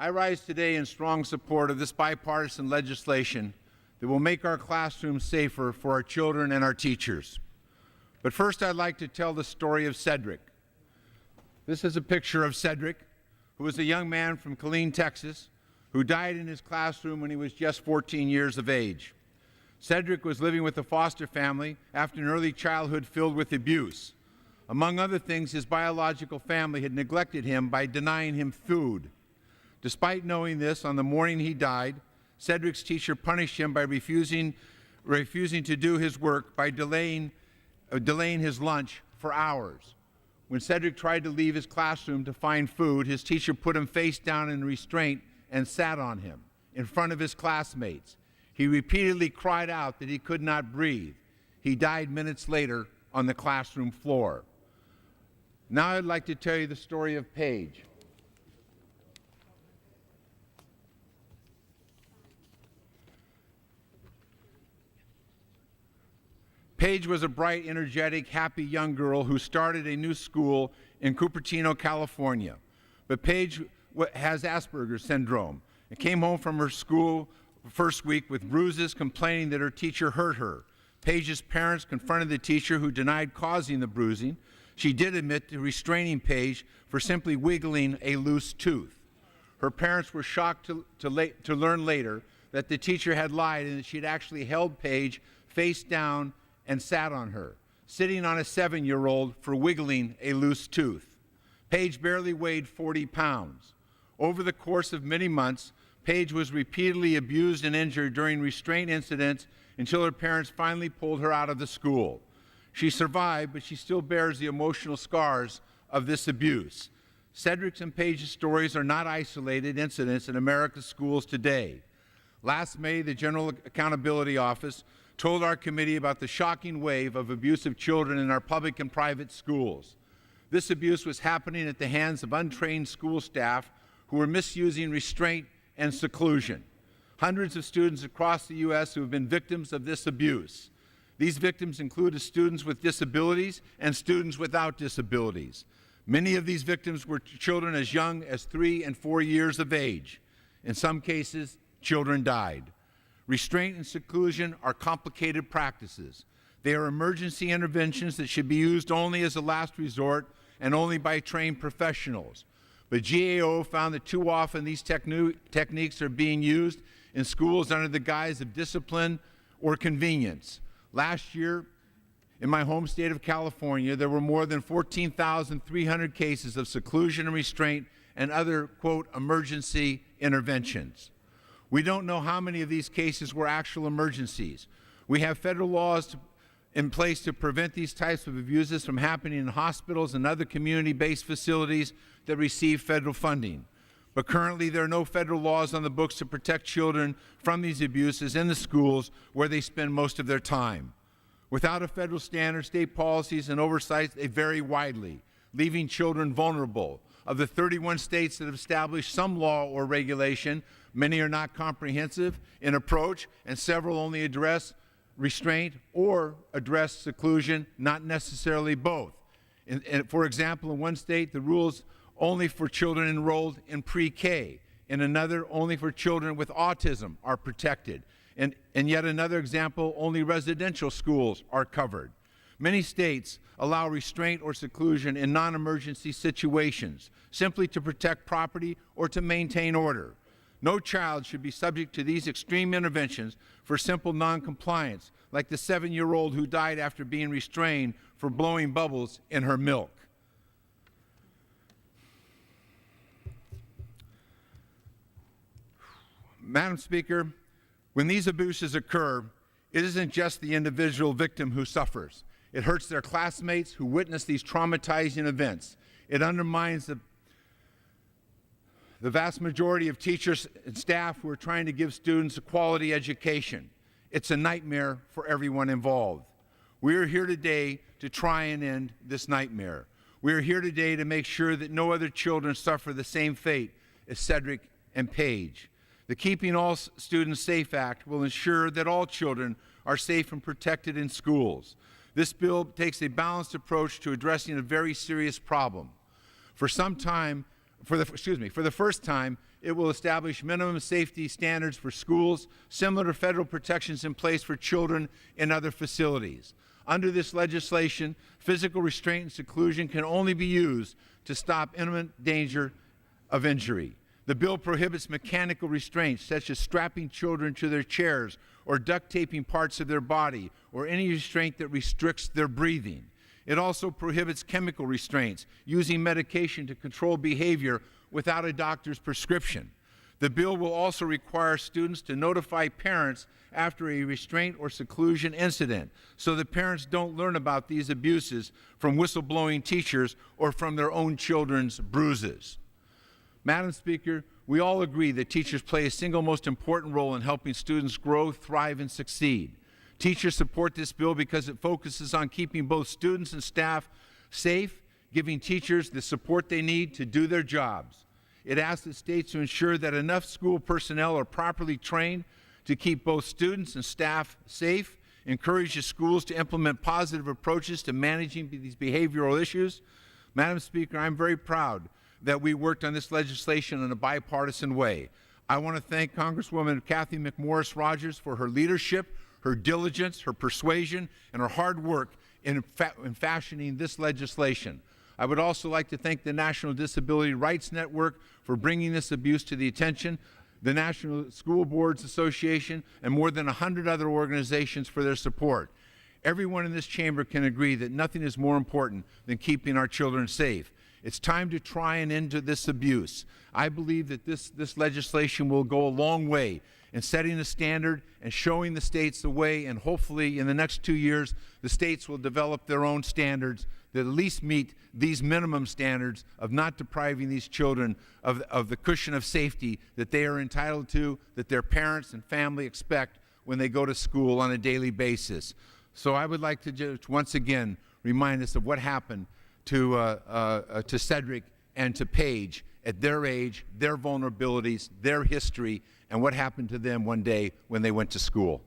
I rise today in strong support of this bipartisan legislation that will make our classrooms safer for our children and our teachers. But first, I'd like to tell the story of Cedric. This is a picture of Cedric, who was a young man from Killeen, Texas, who died in his classroom when he was just 14 years of age. Cedric was living with a foster family after an early childhood filled with abuse. Among other things, his biological family had neglected him by denying him food. Despite knowing this, on the morning he died, Cedric's teacher punished him by refusing to do his work by delaying his lunch for hours. When Cedric tried to leave his classroom to find food, his teacher put him face down in restraint and sat on him in front of his classmates. He repeatedly cried out that he could not breathe. He died minutes later on the classroom floor. Now I'd like to tell you the story of Paige. Paige was a bright, energetic, happy young girl who started a new school in Cupertino, California. But Paige has Asperger's syndrome and came home from her school first week with bruises, complaining that her teacher hurt her. Paige's parents confronted the teacher, who denied causing the bruising. She did admit to restraining Paige for simply wiggling a loose tooth. Her parents were shocked to learn later that the teacher had lied and that she had actually held Paige face down and sat on her, sitting on a 7-year-old for wiggling a loose tooth. Paige barely weighed 40 pounds. Over the course of many months, Paige was repeatedly abused and injured during restraint incidents until her parents finally pulled her out of the school. She survived, but she still bears the emotional scars of this abuse. Cedric's and Paige's stories are not isolated incidents in America's schools today. Last May, the General Accountability Office told our committee about the shocking wave of abuse of children in our public and private schools. This abuse was happening at the hands of untrained school staff who were misusing restraint and seclusion. Hundreds of students across the U.S. who have been victims of this abuse. These victims included students with disabilities and students without disabilities. Many of these victims were children as young as 3 and 4 years of age. In some cases, children died. Restraint and seclusion are complicated practices. They are emergency interventions that should be used only as a last resort and only by trained professionals. But GAO found that too often these techniques are being used in schools under the guise of discipline or convenience. Last year, in my home state of California, there were more than 14,300 cases of seclusion and restraint and other, quote, emergency interventions. We don't know how many of these cases were actual emergencies. We have federal laws in place to prevent these types of abuses from happening in hospitals and other community-based facilities that receive federal funding. But currently, there are no federal laws on the books to protect children from these abuses in the schools where they spend most of their time. Without a federal standard, state policies and oversight, they vary widely, leaving children vulnerable. Of the 31 states that have established some law or regulation, many are not comprehensive in approach, and several only address restraint or address seclusion, not necessarily both. For example, in one state, the rules only for children enrolled in pre-K. In another, only for children with autism are protected. And yet another example, only residential schools are covered. Many states allow restraint or seclusion in non-emergency situations, simply to protect property or to maintain order. No child should be subject to these extreme interventions for simple non-compliance, like the 7-year-old who died after being restrained for blowing bubbles in her milk. Madam Speaker, when these abuses occur, it isn't just the individual victim who suffers. It hurts their classmates who witness these traumatizing events. It undermines the vast majority of teachers and staff who are trying to give students a quality education. It's a nightmare for everyone involved. We are here today to try and end this nightmare. We are here today to make sure that no other children suffer the same fate as Cedric and Paige. The Keeping All Students Safe Act will ensure that all children are safe and protected in schools. This bill takes a balanced approach to addressing a very serious problem. For the first time, it will establish minimum safety standards for schools, similar to federal protections in place for children in other facilities. Under this legislation, physical restraint and seclusion can only be used to stop imminent danger of injury. The bill prohibits mechanical restraints, such as strapping children to their chairs or duct taping parts of their body, or any restraint that restricts their breathing. It also prohibits chemical restraints, using medication to control behavior without a doctor's prescription. The bill will also require students to notify parents after a restraint or seclusion incident, so that parents don't learn about these abuses from whistleblowing teachers or from their own children's bruises. Madam Speaker, we all agree that teachers play a single most important role in helping students grow, thrive, and succeed. Teachers support this bill because it focuses on keeping both students and staff safe, giving teachers the support they need to do their jobs. It asks the states to ensure that enough school personnel are properly trained to keep both students and staff safe, encourages schools to implement positive approaches to managing these behavioral issues. Madam Speaker, I'm very proud that we worked on this legislation in a bipartisan way. I want to thank Congresswoman Cathy McMorris Rodgers for her leadership, her diligence, her persuasion, and her hard work in fashioning this legislation. I would also like to thank the National Disability Rights Network for bringing this abuse to the attention, the National School Boards Association, and more than 100 other organizations for their support. Everyone in this chamber can agree that nothing is more important than keeping our children safe. It's time to try and end this abuse. I believe that this legislation will go a long way in setting a standard and showing the states the way, and hopefully in the next 2 years, the states will develop their own standards that at least meet these minimum standards of not depriving these children of the cushion of safety that they are entitled to, that their parents and family expect when they go to school on a daily basis. So I would like to just once again remind us of what happened to Cedric and to Paige at their age, their vulnerabilities, their history, and what happened to them one day when they went to school.